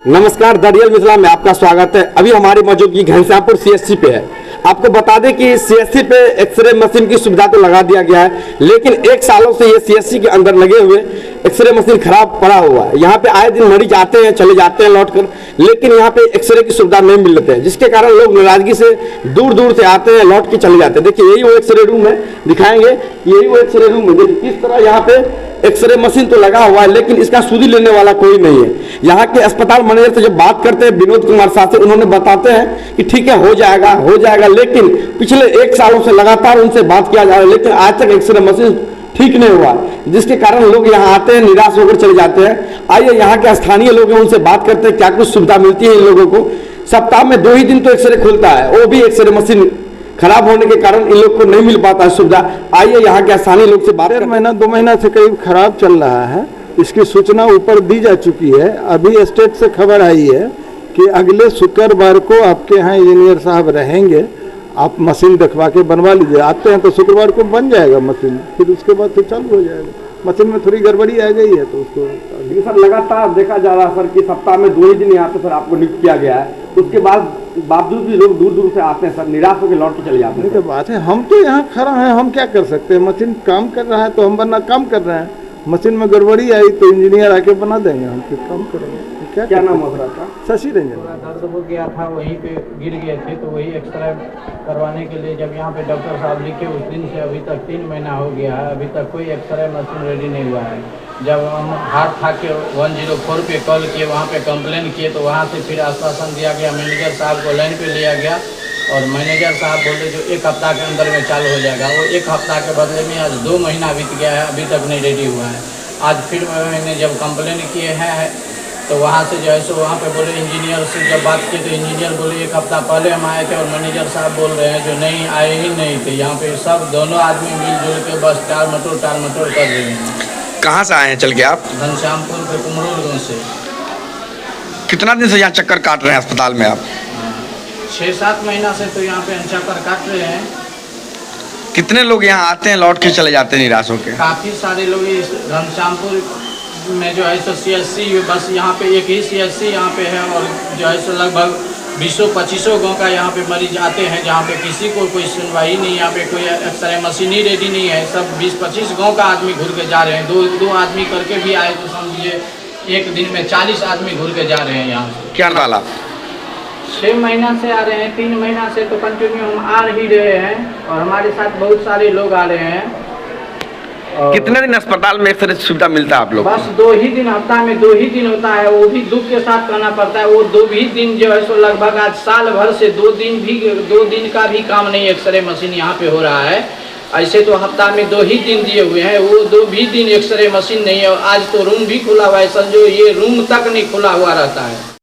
नमस्कार, the real Mithila में आपका स्वागत है। अभी हमारी मौजूदगी घनश्यामपुर सीएससी पे है। आपको बता दें कि सीएससी पे एक्सरे मशीन की सुविधा तो लगा दिया गया है, लेकिन एक सालों से ये सीएससी के अंदर लगे हुए एक्सरे मशीन खराब पड़ा हुआ है। यहाँ पे आए दिन मरीज आते हैं, चले जाते हैं लौट कर, लेकिन यहाँ पे एक्सरे की सुविधा नहीं मिल रही है, जिसके कारण लोग नाराजगी से दूर दूर से आते हैं, लौट के चले जाते हैं। देखिए, यही वो एक्सरे रूम है, दिखाएंगे। यही वो एक्सरे रूम है। देखिए किस तरह यहाँ पे एक्सरे मशीन तो लगा हुआ है, लेकिन इसका सुधी लेने वाला कोई नहीं है। यहाँ के अस्पताल मैनेजर से जब बात करते हैं विनोद कुमार साह से, उन्होंने बताते हैं कि ठीक है, हो जाएगा, लेकिन पिछले एक सालों से लगातार उनसे बात किया जा रहा है, लेकिन आज तक एक्सरे मशीन ठीक नहीं हुआ, जिसके कारण लोग यहाँ आते हैं, निराश होकर चले जाते हैं। आइए यहाँ के स्थानीय लोग हैं, उनसे बात करते हैं क्या कुछ सुविधा मिलती है इन लोगों को। सप्ताह में 2 ही दिन तो एक्सरे खुलता है, वो भी एक्सरे मशीन खराब होने के कारण इन लोग को नहीं मिल पाता है सुविधा। आइए यहाँ के स्थानीय लोग से बात। 2 महीना से करीब खराब चल रहा है। इसकी सूचना ऊपर दी जा चुकी है। अभी स्टेट से खबर आई है कि अगले शुक्रवार को आपके यहाँ इंजीनियर साहब रहेंगे, आप मशीन दिखवा के बनवा लीजिए। आते हैं तो शुक्रवार को बन जाएगा मशीन, फिर उसके बाद फिर चालू हो जाएगा। मशीन में थोड़ी गड़बड़ी आ गई है तो उसको सर लगातार देखा जा रहा है सर कि सप्ताह में 2 ही दिन यहाँ पे सर आपको नियुक्त किया गया है, उसके बाद बावजूद भी लोग दूर दूर से आते हैं सर, निराश होकर लौट के चले जाते हैं। तो बात है, हम तो यहाँ खड़ा हैं, हम क्या कर सकते हैं? मशीन काम कर रहा है तो हम वरना काम कर रहे हैं। मशीन में गड़बड़ी आई तो इंजीनियर आके बना देंगे, हम फिर काम करेंगे। क्या नाम है आपका? शशि रंजन। दर्द हो गया था, वहीं पे गिर गए थे, तो वही एक्सरे करवाने के लिए जब यहाँ पे डॉक्टर साहब लिखे, उस दिन से अभी तक 3 महीना हो गया है, अभी तक कोई एक्सरे मशीन रेडी नहीं हुआ है। जब हम हाथ था के 104 पे कॉल किए, वहाँ पे कंप्लेन किए, तो वहाँ से फिर आश्वासन दिया गया, मैनेजर साहब को लाइन पे लिया गया और मैनेजर साहब बोले जो 1 हफ्ता के अंदर में चालू हो जाएगा। वो 1 हफ्ता के बदले में आज 2 महीना बीत गया है, अभी तक नहीं रेडी हुआ है। आज फिर मैंने जब कंप्लेन किए हैं तो वहाँ से जो है सो वहाँ पे बोले, इंजीनियर से जब बात की तो इंजीनियर बोले 1 हफ्ता पहले हम आए थे, और मैनेजर साहब बोल रहे हैं जो नहीं आए ही नहीं थे। यहाँ पे सब दोनों आदमी मिलजुल के बस टाल मटोर कर रहे हैं। कहाँ से आए हैं चल के आप? घनश्यामपुर के कुमरोलगंज से। कितना दिन से यहाँ चक्कर काट रहे हैं अस्पताल में आप? 6-7 महीना से तो यहाँ पे चक्कर काट रहे हैं। कितने लोग यहाँ आते हैं, लौट के चले जाते हैं निराश होकर? काफ़ी सारे लोग इस घनश्यामपुर में जो है सो सीएससी, बस यहाँ पे एक ही सीएससी यहाँ पे है, और जो है सो लगभग 20-25 गाँव का यहाँ पे मरीज आते हैं, जहाँ पे किसी को कोई सुनवाई नहीं, यहाँ पे कोई एक्सरे मशीन ही रेडी नहीं है। सब 20-25 गाँव का आदमी घूर के जा रहे हैं। दो आदमी करके भी आए तो समझिए एक दिन में 40 आदमी घूर के जा रहे हैं यहाँ से। क्या वाला 6 महीना से आ रहे हैं, 3 महीना से तो कंटिन्यू हम आ ही रहे हैं, और हमारे साथ बहुत सारे लोग आ रहे हैं। कितने दिन अस्पताल में एक्सरे सुविधा मिलता है आप लोग? बस 2 ही दिन, हफ्ता में 2 ही दिन होता है, वो भी दुख के साथ करना पड़ता है। वो 2 ही दिन जो है सो लगभग आज साल भर से 2 दिन का भी काम नहीं एक्सरे मशीन यहाँ पे हो रहा है। ऐसे तो हफ्ता में 2 ही दिन दिए हुए हैं, वो 2 भी दिन एक्सरे मशीन नहीं है। और आज तो रूम भी खुला हुआ है, समझो ये रूम तक नहीं खुला हुआ रहता है।